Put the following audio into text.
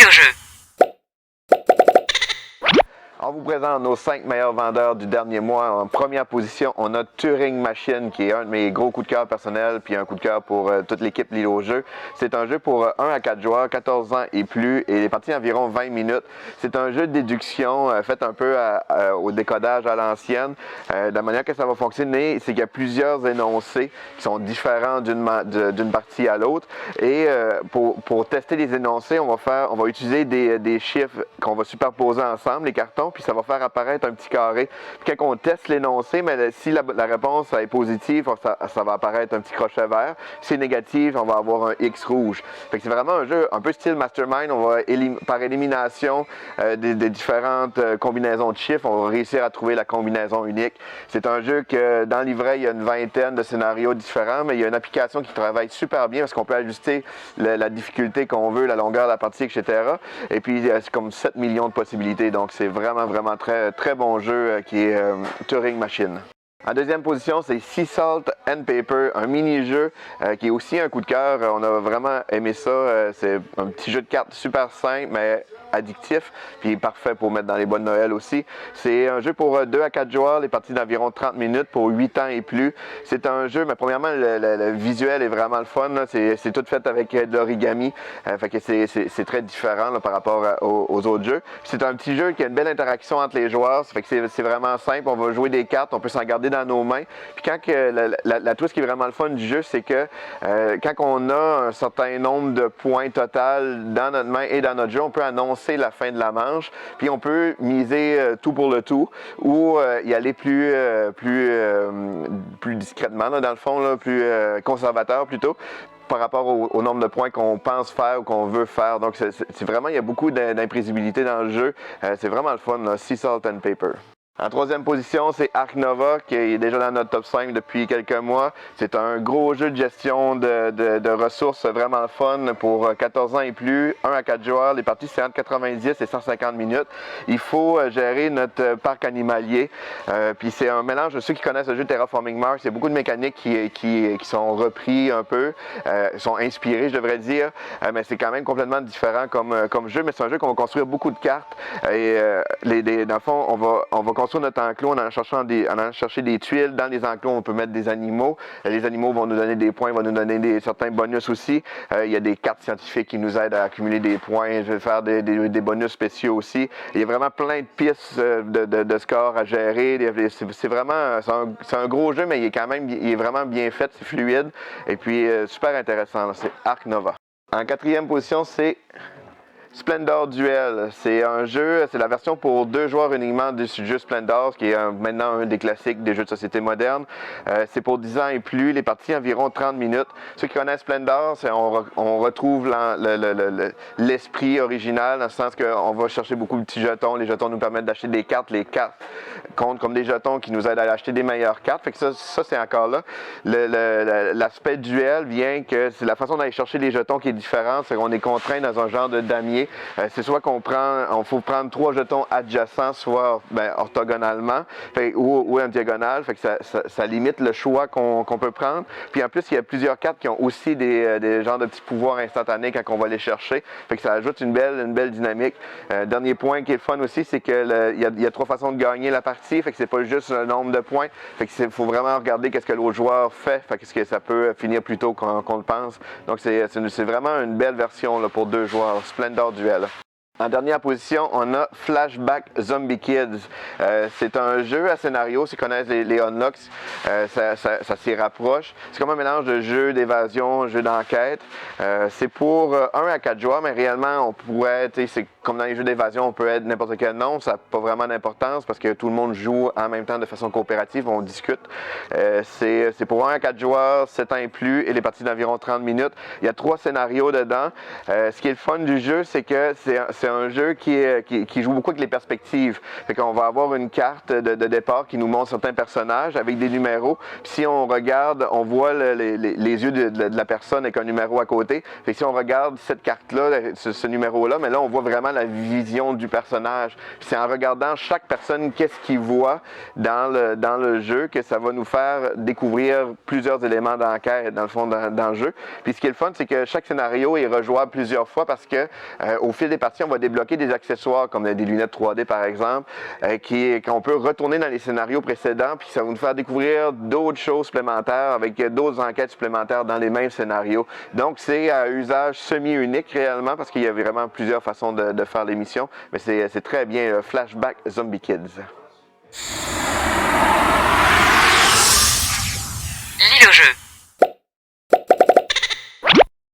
Vidéojeux. On vous présente nos 5 meilleurs vendeurs du dernier mois. En première position, on a Turing Machine, qui est un de mes gros coups de cœur personnels, puis un coup de cœur pour toute l'équipe Lille au jeu. C'est un jeu pour 1 à 4 joueurs, 14 ans et plus, et il est parti environ 20 minutes. C'est un jeu de déduction fait un peu au décodage à l'ancienne. La manière que ça va fonctionner, c'est qu'il y a plusieurs énoncés qui sont différents d'une partie à l'autre. Et pour tester les énoncés, on va utiliser des chiffres qu'on va superposer ensemble, les cartons, puis ça va faire apparaître un petit carré. Puis quand on teste l'énoncé, mais si la réponse est positive, ça va apparaître un petit crochet vert. Si c'est négatif, on va avoir un X rouge. Fait que c'est vraiment un jeu un peu style Mastermind. On va par élimination des différentes combinaisons de chiffres, on va réussir à trouver la combinaison unique. C'est un jeu que dans le livret, il y a une vingtaine de scénarios différents, mais il y a une application qui travaille super bien parce qu'on peut ajuster la difficulté qu'on veut, la longueur de la partie, etc. Et puis c'est comme 7 millions de possibilités, donc c'est vraiment très, très bon jeu qui est Turing Machine. En deuxième position, c'est Sea Salt and Paper, un mini-jeu qui est aussi un coup de cœur. On a vraiment aimé ça. C'est un petit jeu de cartes super simple, mais addictif, puis parfait pour mettre dans les boîtes de Noël aussi. C'est un jeu pour 2 à 4 joueurs, les parties d'environ 30 minutes pour 8 ans et plus. C'est un jeu, mais premièrement, le visuel est vraiment le fun. C'est tout fait avec de l'origami, fait que c'est très différent là, par rapport aux autres jeux. C'est un petit jeu qui a une belle interaction entre les joueurs, ça fait que c'est vraiment simple. On va jouer des cartes, on peut s'en garder dans nos mains. Puis quand la twist qui est vraiment le fun du jeu, c'est que quand on a un certain nombre de points total dans notre main et dans notre jeu, on peut annoncer la fin de la manche, puis on peut miser tout pour le tout ou y aller plus discrètement, là, dans le fond, là, plus conservateur plutôt, par rapport au nombre de points qu'on pense faire ou qu'on veut faire. Donc c'est vraiment, il y a beaucoup d'imprévisibilité dans le jeu. C'est vraiment le fun, là, Sea Salt and Paper. En troisième position, c'est Ark Nova, qui est déjà dans notre top 5 depuis quelques mois. C'est un gros jeu de gestion de ressources vraiment fun pour 14 ans et plus, 1 à 4 joueurs. Les parties, c'est entre 90 et 150 minutes. Il faut gérer notre parc animalier. Puis c'est un mélange de ceux qui connaissent le jeu Terraforming Mars. Il y a beaucoup de mécaniques qui sont repris un peu, sont inspirés, je devrais dire. Mais c'est quand même complètement différent comme jeu. Mais c'est un jeu qu'on va construire beaucoup de cartes. Et dans le fond, on va construire notre enclos en allant chercher des tuiles. Dans les enclos, on peut mettre des animaux. Les animaux vont nous donner des points, vont nous donner certains bonus aussi. Il y a des cartes scientifiques qui nous aident à accumuler des points. Je vais faire des bonus spéciaux aussi. Il y a vraiment plein de pistes de scores à gérer. C'est vraiment un gros jeu, mais il est vraiment bien fait, c'est fluide. Et puis, super intéressant. C'est Ark Nova. En quatrième position, c'est Splendor Duel, c'est un jeu, c'est la version pour 2 joueurs uniquement du jeu Splendor, qui est maintenant un des classiques des jeux de société moderne. C'est pour 10 ans et plus, les parties environ 30 minutes. Ceux qui connaissent Splendor, on retrouve l'esprit original, dans le sens qu'on va chercher beaucoup de petits jetons. Les jetons nous permettent d'acheter des cartes, les cartes comptent comme des jetons qui nous aident à acheter des meilleures cartes. Fait que ça c'est encore là. L'aspect duel vient que c'est la façon d'aller chercher les jetons qui est différente, c'est qu'on est contraint dans un genre de damier. C'est soit faut prendre 3 jetons adjacents, soit orthogonalement, ou en diagonale, fait que ça limite le choix qu'on peut prendre. Puis en plus, il y a plusieurs cartes qui ont aussi des genres de petits pouvoirs instantanés quand on va les chercher, fait que ça ajoute une belle dynamique. Dernier point qui est le fun aussi, c'est que il y a 3 façons de gagner la partie, fait que c'est pas juste le nombre de points, fait que faut vraiment regarder qu'est-ce que l'autre joueur fait ce que ça peut finir plus tôt qu'on le pense. Donc c'est vraiment une belle version là, pour 2 joueurs, Splendor Duel. En dernière position, on a Flashback Zombie Kids. C'est un jeu à scénario, si vous connaissez les Unlocks, ça s'y rapproche. C'est comme un mélange de jeu d'évasion, jeu d'enquête. C'est pour 1 à 4 joueurs, mais réellement, on pourrait, c'est comme dans les jeux d'évasion, on peut être n'importe quel nombre, ça n'a pas vraiment d'importance parce que tout le monde joue en même temps de façon coopérative, on discute. C'est pour 1 à 4 joueurs, 7 ans et plus, et les parties d'environ 30 minutes. Il y a 3 scénarios dedans. Ce qui est le fun du jeu, c'est que c'est un jeu qui joue beaucoup avec les perspectives. Fait qu'on va avoir une carte de départ qui nous montre certains personnages avec des numéros. Puis si on regarde, on voit les yeux de la personne avec un numéro à côté. Fait que si on regarde cette carte-là, ce numéro-là, mais là, on voit vraiment la vision du personnage. Puis c'est en regardant chaque personne, qu'est-ce qu'il voit dans le jeu, que ça va nous faire découvrir plusieurs éléments d'enquête, dans le fond, dans le jeu. Puis ce qui est le fun, c'est que chaque scénario est rejouable plusieurs fois parce que au fil des parties, on va débloquer des accessoires comme des lunettes 3D, par exemple, qu'on peut retourner dans les scénarios précédents, puis ça va nous faire découvrir d'autres choses supplémentaires avec d'autres enquêtes supplémentaires dans les mêmes scénarios. Donc, c'est à usage semi-unique réellement parce qu'il y a vraiment plusieurs façons de faire les missions, mais c'est très bien Flashback Zombie Kids. Lis le jeu.